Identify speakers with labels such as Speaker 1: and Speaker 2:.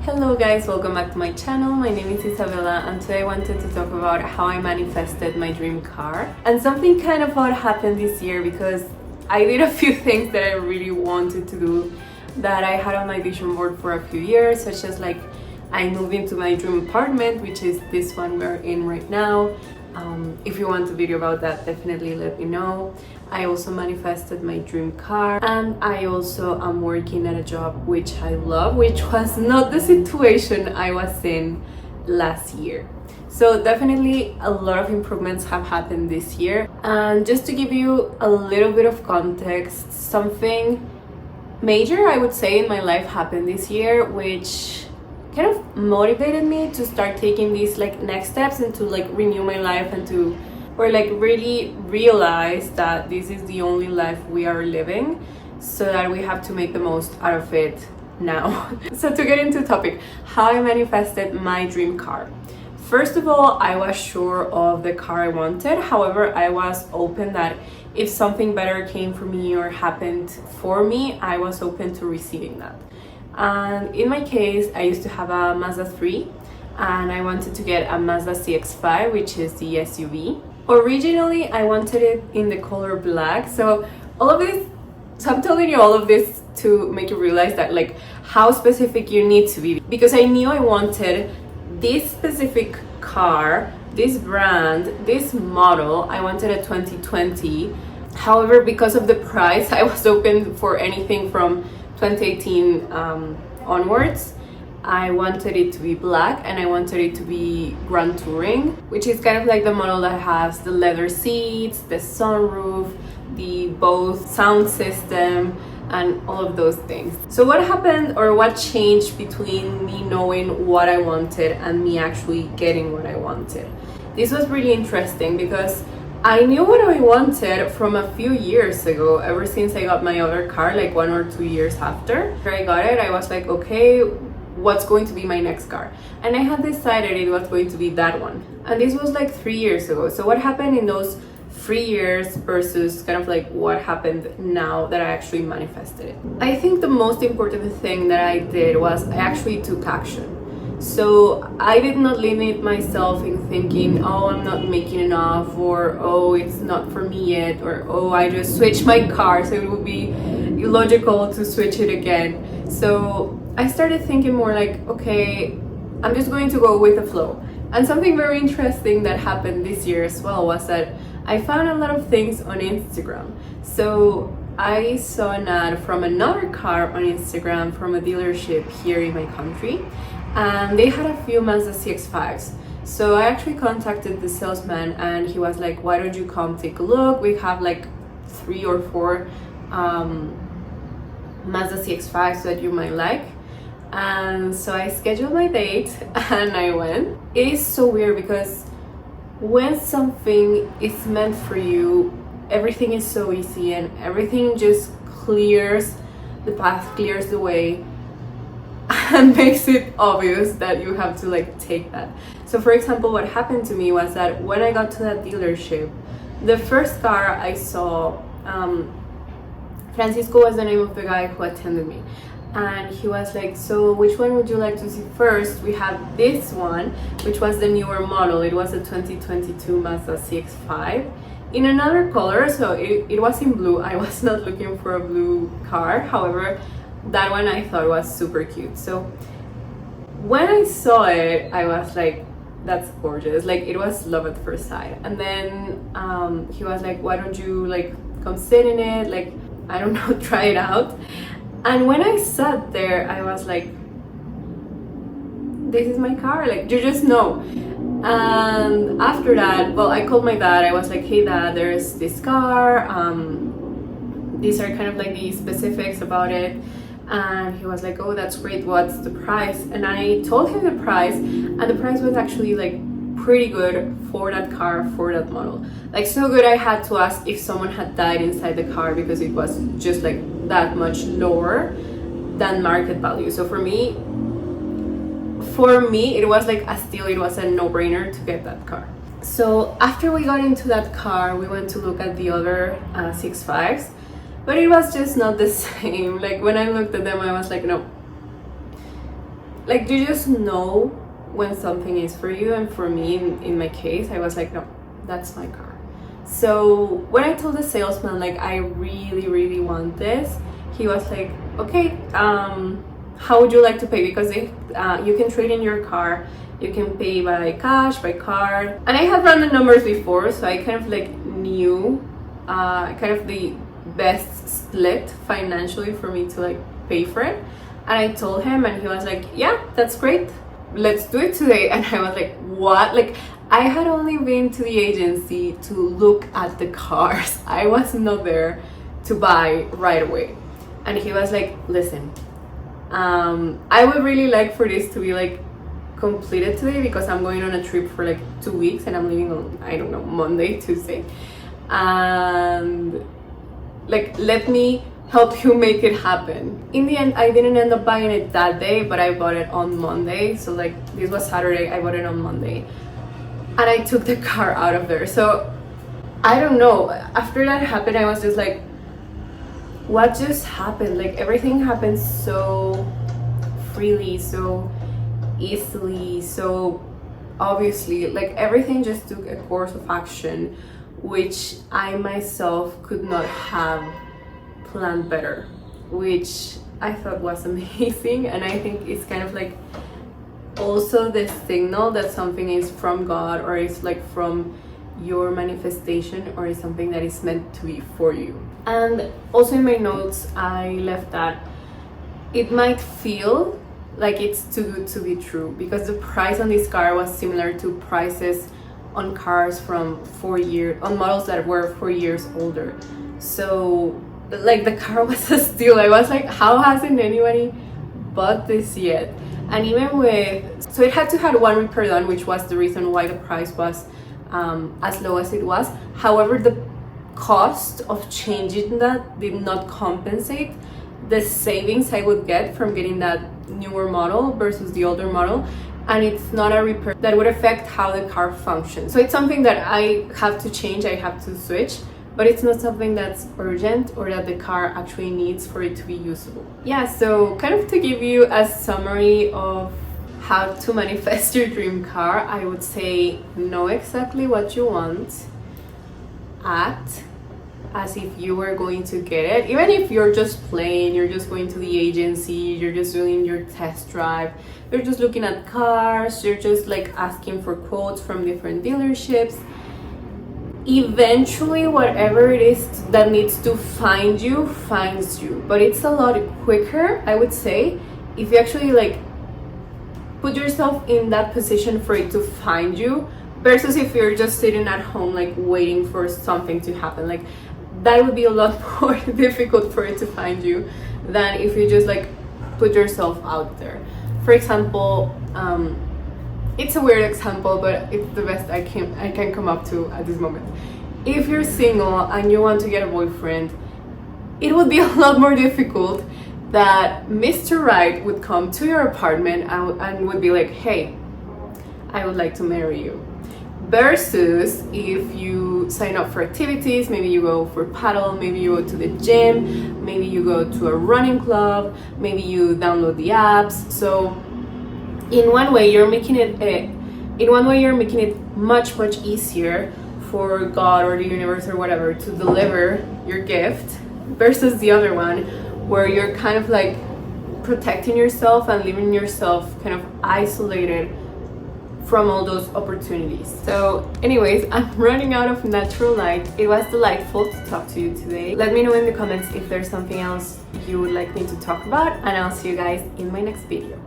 Speaker 1: Hello guys, welcome back to my channel. My name is Isabella and today I wanted to talk about how I manifested my dream car. And something kind of odd happened this year because I did a few things that I really wanted to do that I had on my vision board for a few years, such as like I moved into my dream apartment, which is this one we're in right now. If you want a video about that, definitely let me know. I also manifested my dream car, and I also am working at a job which I love, which was not the situation I was in last year. So definitely a lot of improvements have happened this year. And just to give you a little bit of context, something major I would say in my life happened this year, which kind of motivated me to start taking these like next steps and to like renew my life and to really realize that this is the only life we are living, so that we have to make the most out of it now. So to get into the topic, how I manifested my dream car. First of all, I was sure of the car I wanted. However, I was open that if something better came for me or happened for me, I was open to receiving that. And in my case, I used to have a Mazda 3 and I wanted to get a Mazda CX-5, which is the SUV. Originally, I wanted it in the color black. So I'm telling you all of this to make you realize that like how specific you need to be, because I knew I wanted this specific car, this brand, this model. I wanted a 2020. However, because of the price, I was open for anything from 2018 onwards. I wanted it to be black and I wanted it to be Grand Touring, which is kind of like the model that has the leather seats, the sunroof, the Bose sound system, and all of those things. So what happened or what changed between me knowing what I wanted and me actually getting what I wanted? This was really interesting because I knew what I wanted from a few years ago, ever since I got my other car, like 1 or 2 years after I got it. I was like, okay, what's going to be my next car? And I had decided it was going to be that one. And this was like 3 years ago. So what happened in those 3 years versus kind of like what happened now that I actually manifested it? I think the most important thing that I did was I actually took action. So I did not limit myself in thinking, oh, I'm not making enough, or oh, it's not for me yet, or oh, I just switched my car, so it would be illogical to switch it again. So I started thinking more like, okay, I'm just going to go with the flow. And something very interesting that happened this year as well was that I found a lot of things on Instagram. So I saw an ad from another car on Instagram from a dealership here in my country, and they had a few Mazda CX-5s. So I actually contacted the salesman and he was like, why don't you come take a look? We have like 3 or 4 Mazda CX-5s that you might like. And so I scheduled my date and I went. It is so weird because when something is meant for you, everything is so easy and everything just clears the path, clears the way, and makes it obvious that you have to like take that. So for example, what happened to me was that when I got to that dealership, the first car I saw, Francisco was the name of the guy who attended me. And he was like, so which one would you like to see first? We have this one, which was the newer model. It was a 2022 Mazda CX-5 in another color. So it was in blue. I was not looking for a blue car. However, that one I thought was super cute. So when I saw it, I was like, that's gorgeous. Like, it was love at first sight. And then he was like, why don't you like come sit in it? Like, I don't know, try it out. And when I sat there, I was like, this is my car, like, you just know. And after that, well, I called my dad. I was like, hey dad, there's this car, these are kind of like the specifics about it. And he was like, oh, that's great, what's the price? And I told him the price, and the price was actually like pretty good for that car, for that model. Like, so good I had to ask if someone had died inside the car because it was just like that much lower than market value. So for me it was like a steal. It was a no-brainer to get that car. So after we got into that car, we went to look at the other CX-5s, but it was just not the same. Like, when I looked at them, I was like, no, like you just know when something is for you. And for me, in my case, I was like, no, that's my car. So when I told the salesman like I really want this, he was like, okay, how would you like to pay? Because you can trade in your car, you can pay by cash, by card. And I have run the numbers before, so I kind of like knew kind of the best split financially for me to like pay for it. And I told him, and he was like, yeah, that's great, let's do it today. And I was like, what? Like, I had only been to the agency to look at the cars. I was not there to buy right away. And he was like, listen, I would really like for this to be like completed today, because I'm going on a trip for like 2 weeks and I'm leaving on, I don't know, Monday, Tuesday. And like, let me help you make it happen. In the end, I didn't end up buying it that day, but I bought it on Monday. So like, this was Saturday, I bought it on Monday. And I took the car out of there. So I don't know, after that happened, I was just like, what just happened? Like, everything happened so freely, so easily, so obviously. Like, everything just took a course of action which I myself could not have planned better, which I thought was amazing. And I think it's kind of like also the signal that something is from God, or is like from your manifestation, or is something that is meant to be for you. And also in my notes, I left that it might feel like it's too good to be true, because the price on this car was similar to prices on cars from 4 years, on models that were 4 years older. So like, the car was a steal. I was like, how hasn't anybody bought this yet? And even with, so it had to have one repair done, which was the reason why the price was as low as it was. However, the cost of changing that did not compensate the savings I would get from getting that newer model versus the older model. And it's not a repair that would affect how the car functions. So it's something that I have to change, I have to switch, but it's not something that's urgent or that the car actually needs for it to be usable. Yeah, so kind of to give you a summary of how to manifest your dream car, I would say know exactly what you want, act as if you were going to get it. Even if you're just playing, you're just going to the agency, you're just doing your test drive, you're just looking at cars, you're just like asking for quotes from different dealerships. Eventually, whatever it is that needs to find you, finds you. But it's a lot quicker, I would say, if you actually like put yourself in that position for it to find you, versus if you're just sitting at home like waiting for something to happen. Like, that would be a lot more difficult for it to find you than if you just like put yourself out there. For example, it's a weird example, but it's the best I can come up to at this moment. If you're single and you want to get a boyfriend, it would be a lot more difficult that Mr. Right would come to your apartment and would be like, hey, I would like to marry you. Versus if you sign up for activities, maybe you go for paddle, maybe you go to the gym, maybe you go to a running club, maybe you download the apps. So in one way you're making it much easier for God or the universe or whatever to deliver your gift, versus the other one where you're kind of like protecting yourself and leaving yourself kind of isolated from all those opportunities. So anyways, I'm running out of natural light. It was delightful to talk to you today. Let me know in the comments if there's something else you would like me to talk about, and I'll see you guys in my next video.